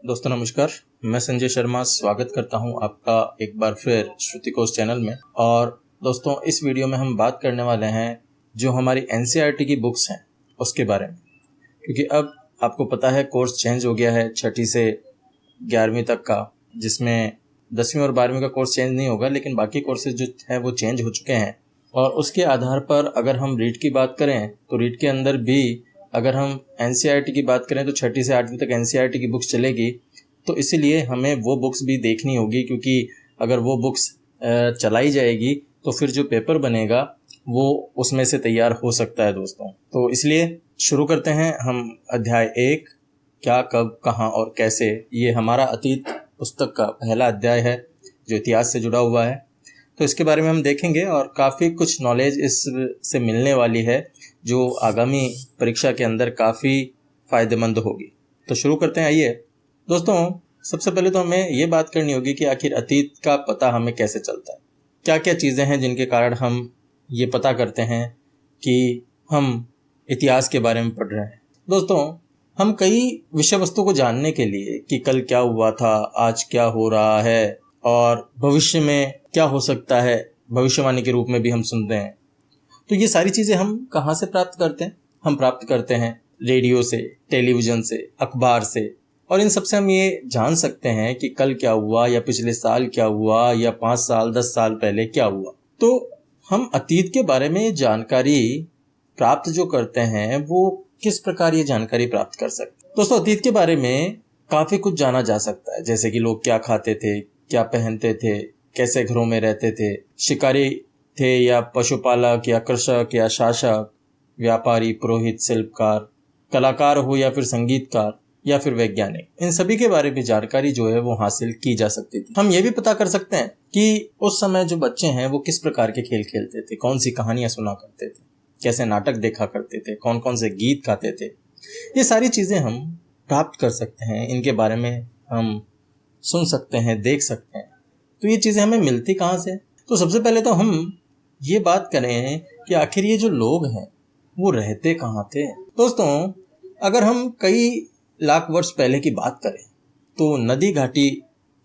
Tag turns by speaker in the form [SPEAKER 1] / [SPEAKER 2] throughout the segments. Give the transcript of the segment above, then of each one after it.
[SPEAKER 1] दोस्तों नमस्कार, मैं संजय शर्मा स्वागत करता हूं आपका एक बार फिर श्रुतिकोश चैनल में। और दोस्तों इस वीडियो में हम बात करने वाले हैं जो हमारी एनसीईआरटी की बुक्स हैं उसके बारे में, क्योंकि अब आपको पता है कोर्स चेंज हो गया है 6ठी से 11वीं तक का, जिसमें 10वीं और 12वीं का कोर्स चेंज नहीं होगा, लेकिन बाकी कोर्सेज जो हैं वो चेंज हो चुके हैं। और उसके आधार पर अगर हम रीट की बात करें तो रीट के अंदर भी अगर हम एनसीईआरटी की बात करें तो 6ठी से 8वीं तक एनसीईआरटी की बुक्स चलेगी। तो इसीलिए हमें वो बुक्स भी देखनी होगी, क्योंकि अगर वो बुक्स चलाई जाएगी तो फिर जो पेपर बनेगा वो उसमें से तैयार हो सकता है दोस्तों। तो इसलिए शुरू करते हैं हम अध्याय 1, क्या कब कहाँ और कैसे। ये हमारा अतीत पुस्तक का पहला अध्याय है जो इतिहास से जुड़ा हुआ है। तो इसके बारे में हम देखेंगे और काफ़ी कुछ नॉलेज इससे मिलने वाली है जो आगामी परीक्षा के अंदर काफ़ी फ़ायदेमंद होगी। तो शुरू करते हैं। आइए दोस्तों, सबसे पहले तो हमें ये बात करनी होगी कि आखिर अतीत का पता हमें कैसे चलता है, क्या क्या चीज़ें हैं जिनके कारण हम ये पता करते हैं कि हम इतिहास के बारे में पढ़ रहे हैं। दोस्तों, हम कई विषय वस्तु को जानने के लिए कि कल क्या हुआ था, आज क्या हो रहा है और भविष्य में क्या हो सकता है, भविष्यवाणी के रूप में भी हम सुनते हैं। तो ये सारी चीज़ें हम कहाँ से प्राप्त करते हैं? हम प्राप्त करते हैं रेडियो से, टेलीविज़न से, अखबार से। और इन सबसे हम ये जान सकते हैं कि कल क्या हुआ या पिछले साल क्या हुआ या 5 साल 10 साल पहले क्या हुआ। तो हम अतीत के बारे में जानकारी प्राप्त जो करते हैं वो किस प्रकार ये जानकारी प्राप्त कर सकते हैं? दोस्तों, अतीत के बारे में काफ़ी कुछ जाना जा सकता है, जैसे कि लोग क्या खाते थे, क्या पहनते थे, कैसे घरों में रहते थे, शिकारी थे या पशुपालक या कृषक या शासक, व्यापारी, पुरोहित, शिल्पकार, कलाकार हो या फिर संगीतकार या फिर वैज्ञानिक। इन सभी के बारे में जानकारी जो है वो हासिल की जा सकती थी। हम ये भी पता कर सकते हैं कि उस समय जो बच्चे हैं वो किस प्रकार के खेल खेलते थे, कौन सी कहानियां सुना करते थे, कैसे नाटक देखा करते थे, कौन कौन से गीत गाते थे। ये सारी चीज़ें हम प्राप्त कर सकते हैं, इनके बारे में हम सुन सकते हैं, देख सकते हैं। तो ये चीज़ें हमें मिलती कहाँ से? तो सबसे पहले तो हम ये बात करें कि आखिर ये जो लोग हैं वो रहते कहाँ थे। दोस्तों, अगर हम कई लाख वर्ष पहले की बात करें तो नदी घाटी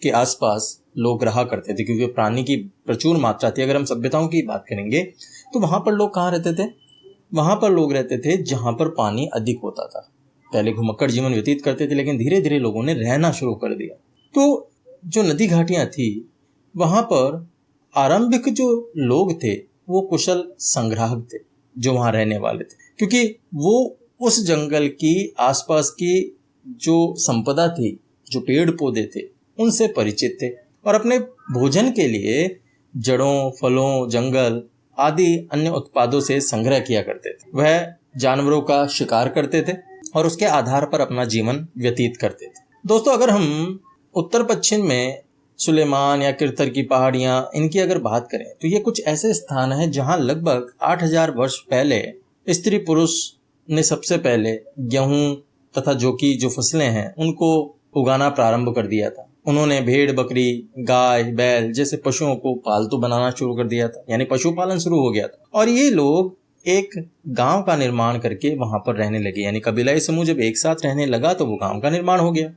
[SPEAKER 1] के आसपास लोग रहा करते थे, क्योंकि प्राणी की प्रचुर मात्रा थी। अगर हम सभ्यताओं की बात करेंगे तो वहाँ पर लोग कहाँ रहते थे? वहाँ पर लोग रहते थे जहाँ पर पानी अधिक होता था। पहले घुमक्कड़ जीवन व्यतीत करते थे, लेकिन धीरे धीरे लोगों ने रहना शुरू कर दिया। तो जो नदी घाटियाँ थी वहाँ पर आरंभिक जो लोग थे वो कुशल संग्राहक थे जो वहाँ रहने वाले थे, क्योंकि वो उस जंगल की आसपास की जो संपदा थी, जो पेड़ पौधे थे, उनसे परिचित थे और अपने भोजन के लिए जड़ों, फलों, जंगल आदि अन्य उत्पादों से संग्रह किया करते थे। वह जानवरों का शिकार करते थे और उसके आधार पर अपना जीवन व्यतीत करते थे। दोस्तों, अगर हम उत्तर पश्चिम में सुलेमान या किरथर की पहाड़ियाँ, इनकी अगर बात करें तो ये कुछ ऐसे स्थान हैं जहाँ लगभग 8000 वर्ष पहले स्त्री पुरुष ने सबसे पहले गेहूँ तथा जो फसलें हैं उनको उगाना प्रारंभ कर दिया था। उन्होंने भेड़, बकरी, गाय, बैल जैसे पशुओं को पालतू बनाना शुरू कर दिया था, यानी पशुपालन शुरू हो गया था। और ये लोग एक गांव का निर्माण करके वहां पर रहने लगे, यानी कबीलाई समूह जब एक साथ रहने लगा तो वो गांव का निर्माण हो गया।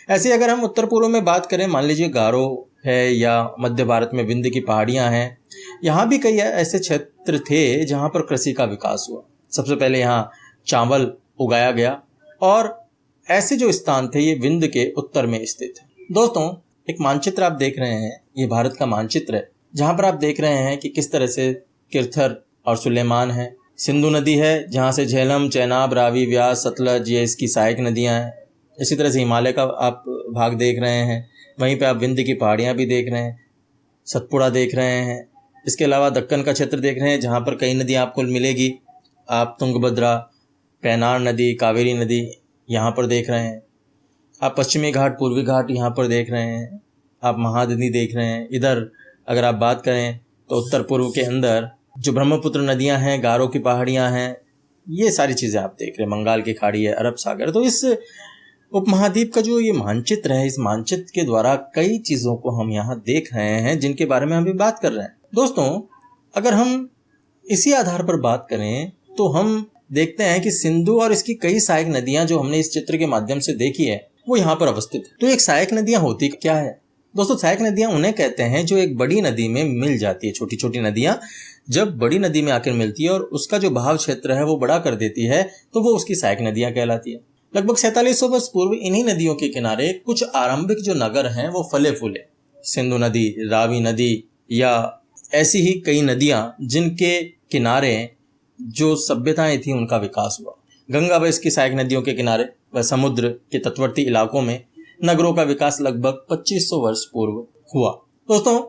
[SPEAKER 1] ऐसे अगर हम उत्तर पूर्व में बात करें, मान लीजिए गारो है या मध्य भारत में विंध्य की पहाड़ियां हैं, यहाँ भी कई ऐसे क्षेत्र थे जहाँ पर कृषि का विकास हुआ। सबसे पहले यहाँ चावल उगाया गया और ऐसे जो स्थान थे ये विंध्य के उत्तर में स्थित है। दोस्तों, एक मानचित्र आप देख रहे हैं, ये भारत का मानचित्र है, जहाँ पर आप देख रहे हैं कि किस तरह से किरथर और सुलेमान है। सिंधु नदी है जहाँ से झेलम, चेनाब, रावी, व्यास, सतलज ये इसकी सहायक नदियाँ हैं। इसी तरह से हिमालय का आप भाग देख रहे हैं, वहीं पे आप विंध्य की पहाड़ियाँ भी देख रहे हैं, सतपुड़ा देख रहे हैं। इसके अलावा दक्कन का क्षेत्र देख रहे हैं जहाँ पर कई नदियाँ आपको मिलेगी। आप तुंगभद्रा, पैनार नदी, कावेरी नदी यहाँ पर देख रहे हैं। आप पश्चिमी घाट, पूर्वी घाट यहाँ पर देख रहे हैं। आप महानदी देख रहे हैं। इधर अगर आप बात करें तो उत्तर पूर्व के अंदर जो ब्रह्मपुत्र नदियाँ हैं, गारो की पहाड़ियाँ हैं, ये सारी चीज़ें आप देख रहे हैं। बंगाल की खाड़ी है, अरब सागर। तो इस उपमहाद्वीप का जो ये मानचित्र है, इस मानचित्र के द्वारा कई चीज़ों को हम यहाँ देख रहे हैं जिनके बारे में हम भी बात कर रहे हैं। दोस्तों, अगर हम इसी आधार पर बात करें तो हम देखते हैं कि सिंधु और इसकी कई सहायक नदियाँ जो हमने इस चित्र के माध्यम से देखी है, वो यहाँ पर अवस्थित है। तो एक सहायक नदियां होती क्या है दोस्तों? सहायक नदियां उन्हें कहते हैं जो एक बड़ी नदी में मिल जाती है। छोटी छोटी नदियां जब बड़ी नदी में आकर मिलती है और उसका जो बहाव क्षेत्र है वो बड़ा कर देती है तो वो उसकी सहायक नदियां कहलाती है। लगभग 4700 वर्ष पूर्व इन्हीं नदियों के किनारे कुछ आरंभिक जो नगर हैं वो फले फूले। सिंधु नदी, रावी नदी या ऐसी ही कई नदियां जिनके किनारे जो सभ्यताएं थी उनका विकास हुआ। गंगा व इसकी सहायक नदियों के किनारे व समुद्र के तटवर्ती इलाकों में नगरों का विकास लगभग 2500 वर्ष पूर्व हुआ। दोस्तों,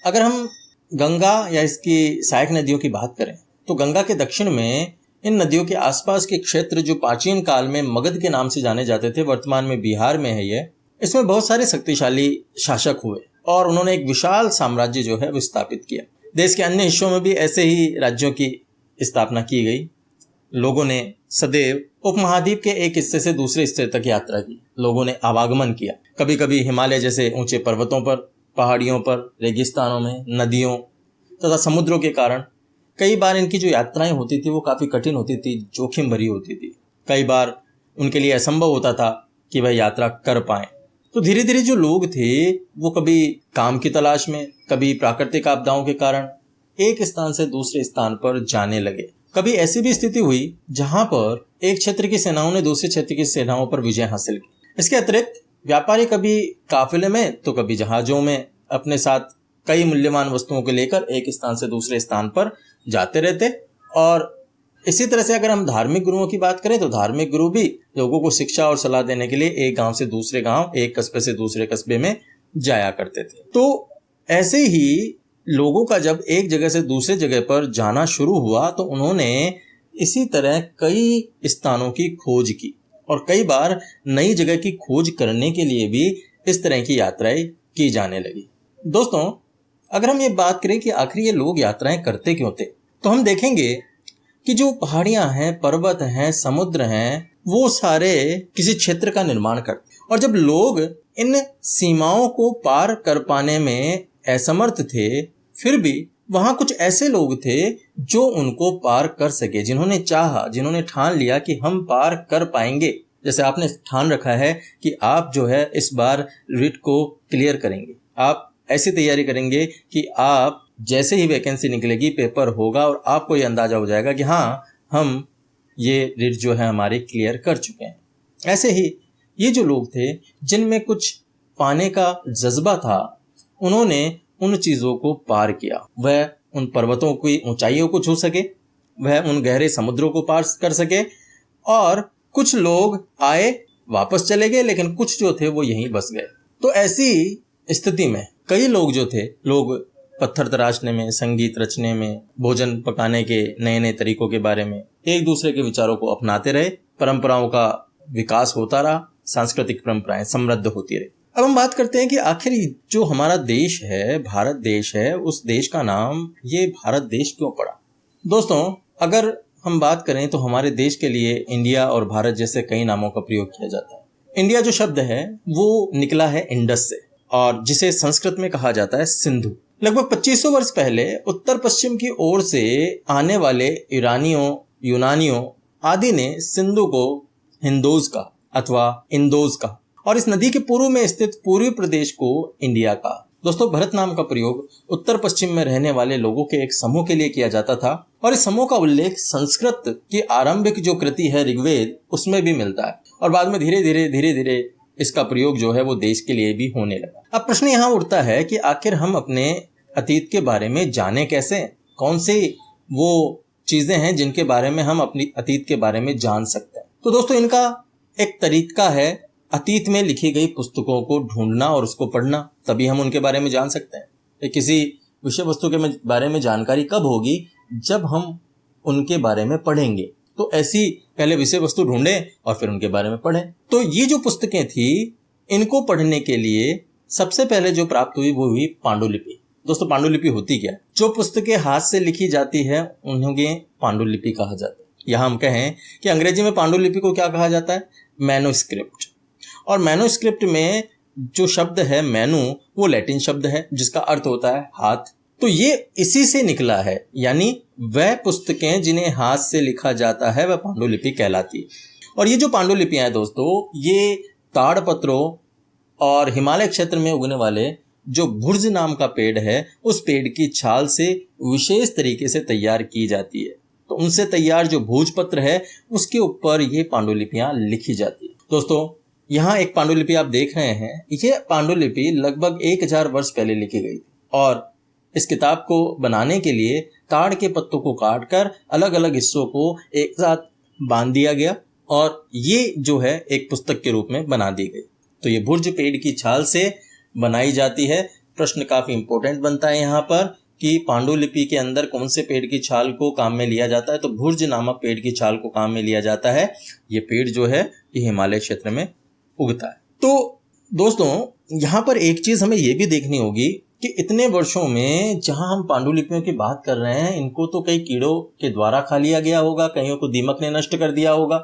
[SPEAKER 1] अगर हम गंगा या इसकी सहायक नदियों की बात करें तो गंगा के दक्षिण में इन नदियों के आसपास के क्षेत्र जो प्राचीन काल में मगध के नाम से जाने जाते थे, वर्तमान में बिहार में है ये, इसमें बहुत सारे शक्तिशाली शासक हुए और उन्होंने एक विशाल साम्राज्य जो है वो स्थापित किया। देश के अन्य हिस्सों में भी ऐसे ही राज्यों की स्थापना की गई। लोगों ने सदैव उपमहाद्वीप के एक हिस्से से दूसरे हिस्से तक यात्रा की। लोगों ने आवागमन किया, कभी कभी हिमालय जैसे ऊंचे पर्वतों पर, पहाड़ियों पर, रेगिस्तानों में, नदियों तथा समुद्रों के कारण। कई बार इनकी जो यात्राएं होती थी वो काफ़ी कठिन होती थी, जोखिम भरी होती थी। कई बार उनके लिए असंभव होता था कि वह यात्रा कर पाएं। तो धीरे धीरे जो लोग थे वो कभी काम की तलाश में, कभी प्राकृतिक आपदाओं के कारण एक स्थान से दूसरे स्थान पर जाने लगे। कभी ऐसी भी स्थिति हुई जहां पर एक क्षेत्र की सेनाओं ने दूसरे क्षेत्र की सेनाओं पर विजय हासिल की। इसके अतिरिक्त व्यापारी कभी काफिले में तो कभी जहाजों में अपने साथ कई मूल्यवान वस्तुओं को लेकर एक स्थान से दूसरे स्थान पर जाते रहते। और इसी तरह से अगर हम धार्मिक गुरुओं की बात करें तो धार्मिक गुरु भी लोगों को शिक्षा और सलाह देने के लिए एक गांव से दूसरे गांव, एक कस्बे से दूसरे कस्बे में जाया करते थे। तो ऐसे ही लोगों का जब एक जगह से दूसरे जगह पर जाना शुरू हुआ तो उन्होंने इसी तरह कई स्थानों की खोज की और कई बार नई जगह की खोज करने के लिए भी इस तरह की यात्राएं की जाने लगी। दोस्तों, अगर हम ये बात करें कि आखिर ये लोग यात्राएं करते क्यों थे, तो हम देखेंगे कि जो पहाड़ियां हैं, पर्वत हैं, समुद्र हैं, वो सारे किसी क्षेत्र का निर्माण करते। और जब लोग इन सीमाओं को पार कर पाने में असमर्थ थे, फिर भी वहां कुछ ऐसे लोग थे जो उनको पार कर सके, जिन्होंने चाहा, जिन्होंने ठान लिया कि हम पार कर पाएंगे। जैसे आपने ठान रखा है कि आप जो है इस बार रिट को क्लियर करेंगे, आप ऐसी तैयारी करेंगे कि आप जैसे ही वैकेंसी निकलेगी, पेपर होगा और आपको ये अंदाजा हो जाएगा कि हाँ, हम ये रिट जो है हमारे क्लियर कर चुके हैं। ऐसे ही ये जो लोग थे जिनमें कुछ पाने का जज्बा था, उन्होंने उन चीज़ों को पार किया। वह उन पर्वतों की ऊंचाइयों को छू सके, वह उन गहरे समुद्रों को पार कर सके। और कुछ लोग आए, वापस चले गए, लेकिन कुछ जो थे वो यहीं बस गए। तो ऐसी स्थिति में कई लोग जो थे, लोग पत्थर तराशने में, संगीत रचने में, भोजन पकाने के नए नए तरीकों के बारे में एक दूसरे के विचारों को अपनाते रहे। परंपराओं का विकास होता रहा, सांस्कृतिक परंपराएं समृद्ध होती रही। अब हम बात करते हैं कि आखिर जो हमारा देश है, भारत देश है, उस देश का नाम ये भारत देश क्यों पड़ा। दोस्तों, अगर हम बात करें तो हमारे देश के लिए इंडिया और भारत जैसे कई नामों का प्रयोग किया जाता है। इंडिया जो शब्द है वो निकला है इंडस से, और जिसे संस्कृत में कहा जाता है सिंधु। लगभग 2500 वर्ष पहले उत्तर पश्चिम की ओर से आने वाले ईरानियों, यूनानियों आदि ने सिंधु को हिंदोज का अथवा इंदोज का, और इस नदी के पूर्व में स्थित पूर्वी प्रदेश को इंडिया का। दोस्तों, भरत नाम का प्रयोग उत्तर पश्चिम में रहने वाले लोगों के एक समूह के लिए किया जाता था, और इस समूह का उल्लेख संस्कृत की आरंभिक जो कृति है ऋग्वेद, उसमें भी मिलता है। और बाद में धीरे धीरे इसका प्रयोग जो है वो देश के लिए भी होने लगा। अब प्रश्न यहाँ उठता है कि आखिर हम अपने अतीत के बारे में जाने कैसे? कौन सी वो चीजें हैं जिनके बारे में हम अपनी अतीत के बारे में जान सकते हैं? तो दोस्तों, इनका एक तरीका है अतीत में लिखी गई पुस्तकों को ढूंढना और उसको पढ़ना, तभी हम उनके बारे में जान सकते हैं। किसी विषय वस्तु के बारे में जानकारी कब होगी? जब हम उनके बारे में पढ़ेंगे। तो ऐसी पहले विषय वस्तु ढूंढें और फिर उनके बारे में पढ़ें। तो ये जो पुस्तकें थी, इनको पढ़ने के लिए सबसे पहले जो प्राप्त हुई वो हुई पांडुलिपि। दोस्तों, पांडुलिपि होती क्या है? जो पुस्तकें हाथ से लिखी जाती है उन्हें पांडुलिपि कहा जाता है। यहाँ हम कहें कि अंग्रेजी में पांडुलिपि को क्या कहा जाता है? मैनोस्क्रिप्ट। और मैनोस्क्रिप्ट में जो शब्द है मैनु, वो लैटिन शब्द है जिसका अर्थ होता है हाथ। तो ये इसी से निकला है, यानी वह पुस्तकें जिन्हें हाथ से लिखा जाता है वह पांडुलिपि कहलाती है। और ये जो पांडुलिपियां हैं दोस्तों, ये ताड़पत्रों और हिमालय क्षेत्र में उगने वाले जो भुर्ज नाम का पेड़ है, उस पेड़ की छाल से विशेष तरीके से तैयार की जाती है। तो उनसे तैयार जो भोजपत्र है उसके ऊपर ये पांडुलिपियां लिखी जाती है। दोस्तों, यहाँ एक पांडुलिपि आप देख रहे हैं, ये पांडुलिपि लगभग 1000 वर्ष पहले लिखी गई थी और इस किताब को बनाने के लिए ताड़ के पत्तों को काटकर अलग अलग हिस्सों को एक साथ बांध दिया गया और ये जो है एक पुस्तक के रूप में बना दी गई। तो ये भुर्ज पेड़ की छाल से बनाई जाती है। प्रश्न काफी इंपॉर्टेंट बनता है यहाँ पर कि पांडुलिपि के अंदर कौन से पेड़ की छाल को काम में लिया जाता है। तो भुर्ज नामक पेड़ की छाल को काम में लिया जाता है। ये पेड़ जो है ये हिमालय क्षेत्र में उगता है। तो दोस्तों, यहाँ पर एक चीज हमें ये भी देखनी होगी कि इतने वर्षों में जहां हम पांडुलिपियों की बात कर रहे हैं, इनको तो कई कीड़ों के द्वारा खा लिया गया होगा, कईयों को दीमक ने नष्ट कर दिया होगा,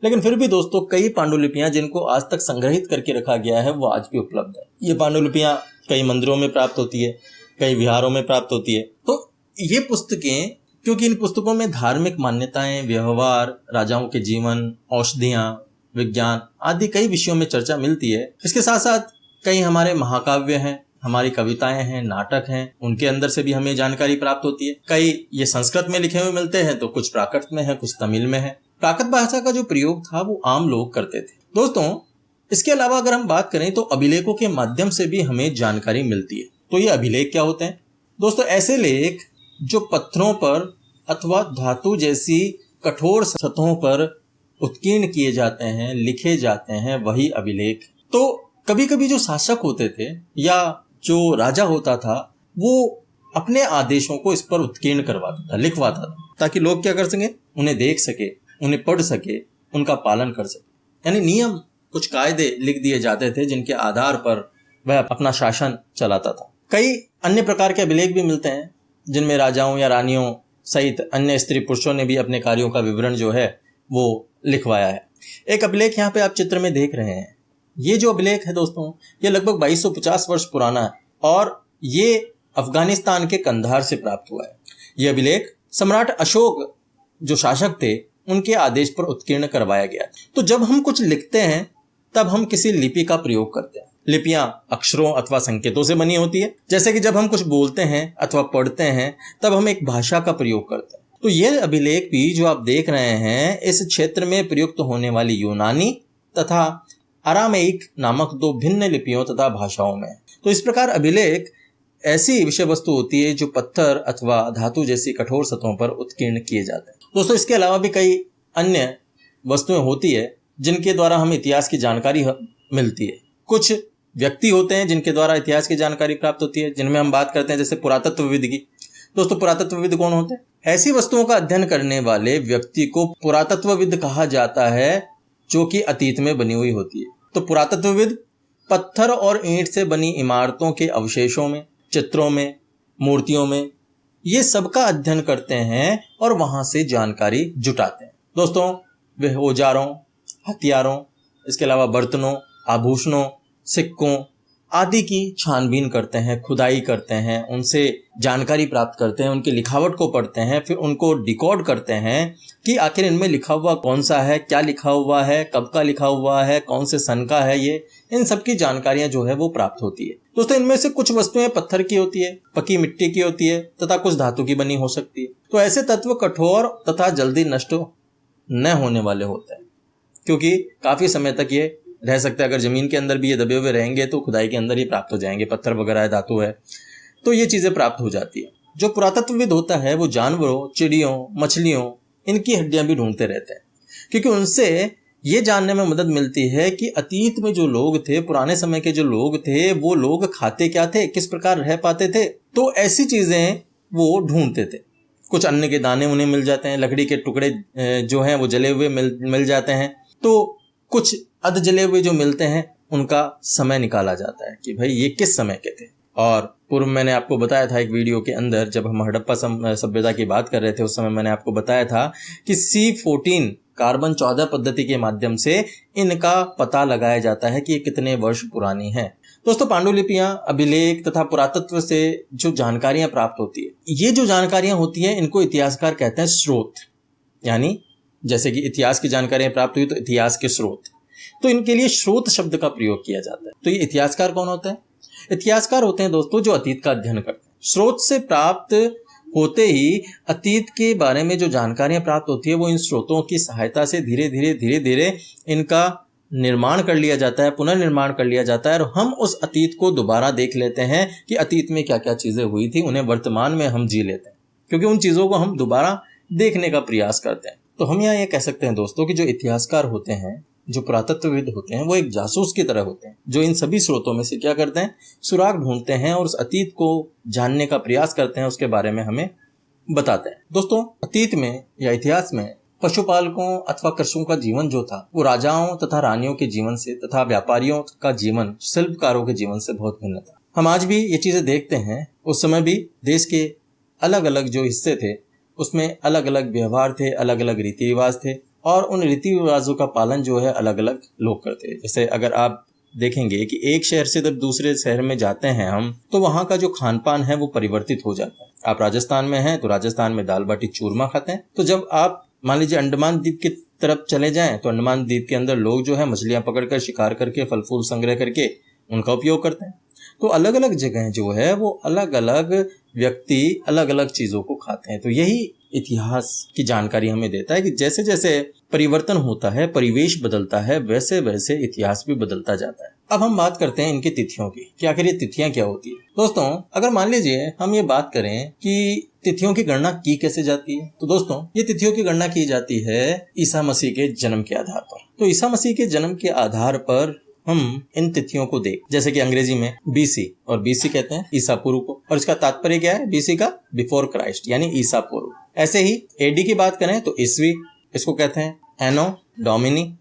[SPEAKER 1] लेकिन फिर भी दोस्तों कई पांडुलिपियां जिनको आज तक संग्रहित करके रखा गया है वो आज भी उपलब्ध है। ये पांडुलिपियां कई मंदिरों में प्राप्त होती है, कई विहारों में प्राप्त होती है। तो ये पुस्तकें, क्योंकि इन पुस्तकों में धार्मिक मान्यताएं, व्यवहार, राजाओं के जीवन, औषधियां, विज्ञान आदि कई विषयों में चर्चा मिलती है। इसके साथ साथ कई हमारे महाकाव्य हैं, हमारी कविताएं हैं, नाटक हैं, उनके अंदर से भी हमें जानकारी प्राप्त होती है। कई ये संस्कृत में लिखे हुए मिलते हैं, तो कुछ प्राकृत में है, कुछ तमिल में है। प्राकृत भाषा का जो प्रयोग था वो आम लोग करते थे। दोस्तों, इसके अलावा अगर हम बात करें तो अभिलेखों के माध्यम से भी हमें जानकारी मिलती है। तो ये अभिलेख क्या होते हैं? दोस्तों, ऐसे लेख जो पत्थरों पर अथवा धातु जैसी कठोर सतहों पर उत्कीर्ण किए जाते हैं, लिखे जाते हैं, वही अभिलेख। तो कभी कभी जो शासक होते थे या जो राजा होता था, वो अपने आदेशों को इस पर उत्कीर्ण करवाता था, लिखवाता था, ताकि लोग क्या कर सके, उन्हें देख सके, उन्हें पढ़ सके, उनका पालन कर सके। यानी नियम, कुछ कायदे लिख दिए जाते थे जिनके आधार पर वह अपना शासन चलाता था। कई अन्य प्रकार के अभिलेख भी मिलते हैं जिनमें राजाओं या रानियों सहित अन्य स्त्री पुरुषों ने भी अपने कार्यों का विवरण जो है वो लिखवाया है। एक अभिलेख यहाँ पे आप चित्र में देख रहे हैं। ये जो अभिलेख है दोस्तों, ये लगभग 2250 वर्ष पुराना है और ये अफगानिस्तान के कंधार से प्राप्त हुआ है। ये अभिलेख सम्राट अशोक जो शासक थे उनके आदेश पर उत्कीर्ण करवाया गया। तो जब हम कुछ लिखते हैं तब हम किसी लिपि का प्रयोग करते हैं। लिपियां अक्षरों अथवा संकेतों से बनी होती है। जैसे कि जब हम कुछ बोलते हैं अथवा पढ़ते हैं तब हम एक भाषा का प्रयोग करते हैं। तो ये अभिलेख भी जो आप देख रहे हैं, इस क्षेत्र में प्रयुक्त होने वाली यूनानी तथा अरामेइक नामक दो भिन्न लिपियों तथा भाषाओं में। तो इस प्रकार अभिलेख ऐसी विषय वस्तु होती है जो पत्थर अथवा धातु जैसी कठोर सतहों पर उत्कीर्ण किए जाते हैं। दोस्तों, इसके अलावा भी कई अन्य वस्तुएं होती है जिनके द्वारा हमें इतिहास की जानकारी मिलती है। कुछ व्यक्ति होते हैं जिनके द्वारा इतिहास की जानकारी प्राप्त होती है, जिनमें हम बात करते हैं जैसे पुरातत्वविद की। दोस्तों, पुरातत्वविद कौन होते हैं? ऐसी वस्तुओं का अध्ययन करने वाले व्यक्ति को पुरातत्वविद कहा जाता है जो कि अतीत में बनी हुई होती है। तो पुरातत्वविद पत्थर और ईंट से बनी इमारतों के अवशेषों में, चित्रों में, मूर्तियों में, ये सबका अध्ययन करते हैं और वहां से जानकारी जुटाते हैं। दोस्तों, वे औजारों, हथियारों, इसके अलावा बर्तनों, आभूषणों, सिक्कों आदि की छानबीन करते हैं, खुदाई करते हैं, उनसे जानकारी प्राप्त करते हैं, उनकी लिखावट को पढ़ते हैं, फिर उनको डिकोड करते हैं कि आखिर इनमें लिखा हुआ कौन सा है, क्या लिखा हुआ है, कब का लिखा हुआ है, कौन से सन का है। ये इन सब की जानकारियां जो है वो प्राप्त होती है। दोस्तों, इनमें से कुछ वस्तुएं पत्थर की होती है, पकी मिट्टी की होती है तथा कुछ धातु की बनी हो सकती है। तो ऐसे तत्व कठोर तथा जल्दी नष्ट न होने वाले होते हैं, क्योंकि काफी समय तक ये रह सकते हैं। अगर जमीन के अंदर भी ये दबे हुए रहेंगे तो खुदाई के अंदर ही प्राप्त हो जाएंगे। पत्थर वगैरह है, धातु है, तो ये चीजें प्राप्त हो जाती है। जो पुरातत्वविद होता है वो जानवरों, चिड़ियों, मछलियों, इनकी हड्डियां भी ढूंढते रहते हैं, क्योंकि उनसे ये जानने में मदद मिलती है कि अतीत में जो लोग थे, पुराने समय के जो लोग थे, वो लोग खाते क्या थे, किस प्रकार रह पाते थे। तो ऐसी चीजें वो ढूंढते थे। कुछ अन्न के दाने उन्हें मिल जाते हैं, लकड़ी के टुकड़े जो हैं वो जले हुए मिल जाते हैं। तो कुछ अध जले हुए जो मिलते हैं उनका समय निकाला जाता है कि भाई ये किस समय के थे। और पूर्व मैंने आपको बताया था एक वीडियो के अंदर, जब हम हड़प्पा सभ्यता की बात कर रहे थे, उस समय मैंने आपको बताया था कि C14 कार्बन 14 पद्धति के माध्यम से इनका पता लगाया जाता है कि ये कितने वर्ष पुरानी है। दोस्तों, पांडुलिपियां, अभिलेख तथा पुरातत्व से जो जानकारियां प्राप्त होती है, ये जो जानकारियां होती हैं इनको इतिहासकार कहते हैं स्रोत। यानी जैसे कि इतिहास की जानकारियां प्राप्त हुई तो इतिहास के स्रोत। तो इनके लिए स्रोत शब्द का प्रयोग किया जाता है। तो ये इतिहासकार कौन होते हैं? इतिहासकार होते हैं दोस्तों जो अतीत का अध्ययन करते हैं। स्रोत से प्राप्त होते ही अतीत के बारे में जो जानकारियां प्राप्त होती है वो इन स्रोतों की सहायता से धीरे धीरे इनका निर्माण कर लिया जाता है, पुनर्निर्माण कर लिया जाता है और हम उस अतीत को दोबारा देख लेते हैं कि अतीत में क्या क्या चीजें हुई थी, उन्हें वर्तमान में हम जी लेते हैं क्योंकि उन चीजों को हम दोबारा देखने का प्रयास करते हैं। तो हम यहाँ ये कह सकते हैं दोस्तों कि जो इतिहासकार होते हैं, जो पुरातत्वविद होते हैं, वो एक जासूस की तरह होते हैं जो इन सभी स्रोतों में से क्या करते हैं, सुराग ढूंढते हैं और उस अतीत को जानने का प्रयास करते हैं, उसके बारे में हमें बताते हैं। दोस्तों अतीत में या इतिहास में पशुपालकों अथवा कृषकों का जीवन जो था वो राजाओं तथा रानियों के जीवन से तथा व्यापारियों का जीवन शिल्पकारों के जीवन से बहुत भिन्न था। हम आज भी ये चीजें देखते हैं। उस समय भी देश के अलग अलग जो हिस्से थे उसमें अलग अलग व्यवहार थे, अलग अलग रीति रिवाज थे और उन रीति रिवाजों का पालन जो है अलग अलग लोग करते हैं। जैसे अगर आप देखेंगे कि एक शहर से जब दूसरे शहर में जाते हैं हम, तो वहाँ का जो खान पान है वो परिवर्तित हो जाता है। आप राजस्थान में हैं तो राजस्थान में दाल बाटी चूरमा खाते हैं, तो जब आप मान लीजिए अंडमान द्वीप की तरफ चले जाएं तो अंडमान द्वीप के अंदर लोग जो है मछलियां पकड़कर शिकार करके फल फूल संग्रह करके उनका उपयोग करते हैं। तो अलग अलग जगह जो है वो अलग अलग व्यक्ति अलग अलग चीजों को खाते हैं। तो यही इतिहास की जानकारी हमें देता है कि जैसे जैसे परिवर्तन होता है, परिवेश बदलता है, वैसे वैसे इतिहास भी बदलता जाता है। अब हम बात करते हैं इनकी तिथियों की कि आखिर ये तिथियां क्या होती है। दोस्तों अगर मान लीजिए हम ये बात करें कि तिथियों की गणना की कैसे जाती है, तो दोस्तों ये तिथियों की गणना की जाती है ईसा मसीह के जन्म के आधार पर। तो ईसा मसीह के जन्म के आधार पर हम इन तिथियों को देख, जैसे कि अंग्रेजी में बीसी, और बीसी कहते हैं ईसा पूर्व को, और इसका तात्पर्य क्या है, बीसी का बिफोर क्राइस्ट यानी ईसा पूर्व। ऐसे ही एडी की बात करें तो ईस्वी, इसको कहते हैं एनो डोमिनी।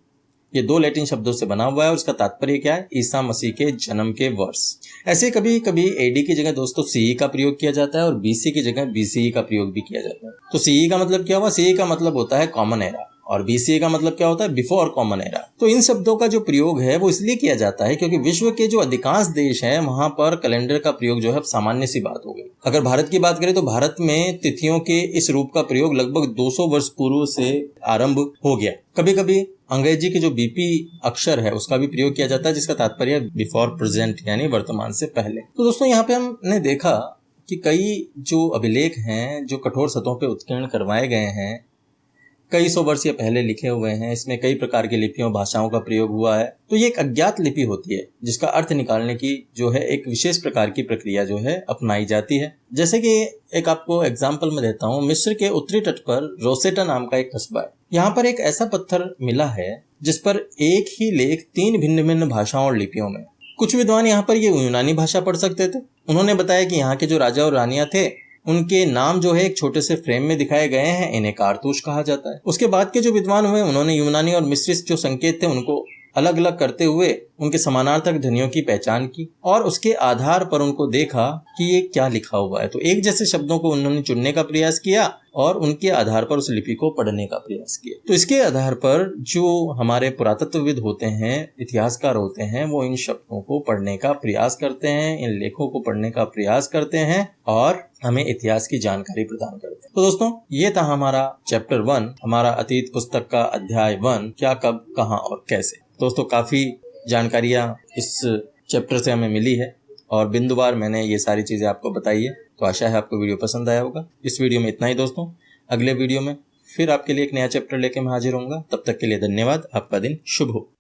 [SPEAKER 1] ये दो लैटिन शब्दों से बना हुआ है और इसका तात्पर्य क्या है, ईसा मसीह के जन्म के वर्ष। ऐसे कभी कभी एडी की जगह दोस्तों सीई का प्रयोग किया जाता है और बीसी की जगह बीसीई का प्रयोग भी किया जाता है। तो सीई का मतलब क्या हुआ, सीई का मतलब होता है कॉमन एरा और बीसीए का मतलब क्या होता है, बिफोर कॉमन एरा। तो इन शब्दों का जो प्रयोग है वो इसलिए किया जाता है क्योंकि विश्व के जो अधिकांश देश हैं वहां पर कैलेंडर का प्रयोग जो है सामान्य सी बात हो गई। अगर भारत की बात करें तो भारत में तिथियों के इस रूप का प्रयोग लगभग 200 वर्ष पूर्व से आरंभ हो गया। कभी कभी अंग्रेजी के जो बीपी अक्षर है उसका भी प्रयोग किया जाता है जिसका तात्पर्य बिफोर प्रेजेंट यानी वर्तमान से पहले। तो दोस्तों यहाँ पे हमने देखा कि कई जो अभिलेख हैं जो कठोर सतहों पे उत्कीर्ण करवाए गए हैं, कई सौ वर्ष पहले लिखे हुए हैं। इसमें कई प्रकार की लिपियों भाषाओं का प्रयोग हुआ है। तो ये एक अज्ञात लिपि होती है जिसका अर्थ निकालने की जो है एक विशेष प्रकार की प्रक्रिया जो है अपनाई जाती है। जैसे कि एक आपको एग्जाम्पल में देता हूँ, मिस्र के उत्तरी तट पर रोसेटा नाम का एक कस्बा है। यहाँ पर एक ऐसा पत्थर मिला है जिस पर एक ही लेख 3 भिन्न भिन्न भाषाओं और लिपियों में। कुछ विद्वान यहाँ पर ये यूनानी भाषा पढ़ सकते थे। उन्होंने बताया कि यहाँ के जो राजा और रानियां थे उनके नाम जो है एक छोटे से फ्रेम में दिखाए गए हैं, इन्हें कारतूस कहा जाता है। उसके बाद के जो विद्वान हुए उन्होंने यूनानी और मिस्री जो संकेत थे उनको अलग अलग करते हुए उनके समानार्थक ध्वनियों की पहचान की और उसके आधार पर उनको देखा कि ये क्या लिखा हुआ है। तो एक जैसे शब्दों को उन्होंने चुनने का प्रयास किया और उनके आधार पर उस लिपि को पढ़ने का प्रयास किया। तो इसके आधार पर जो हमारे पुरातत्वविद होते हैं, इतिहासकार होते हैं, वो इन शब्दों को पढ़ने का प्रयास करते हैं, इन लेखों को पढ़ने का प्रयास करते हैं और हमें इतिहास की जानकारी प्रदान करते हैं। तो दोस्तों ये था हमारा चैप्टर 1, हमारा अतीत पुस्तक का अध्याय 1, क्या कब कहाँ और कैसे। दोस्तों काफी जानकारियां इस चैप्टर से हमें मिली है और बिंदुवार मैंने ये सारी चीजें आपको बताई है। तो आशा है आपको वीडियो पसंद आया होगा। इस वीडियो में इतना ही दोस्तों। अगले वीडियो में फिर आपके लिए एक नया चैप्टर लेके मैं हाजिर होऊंगा। तब तक के लिए धन्यवाद। आपका दिन शुभ हो।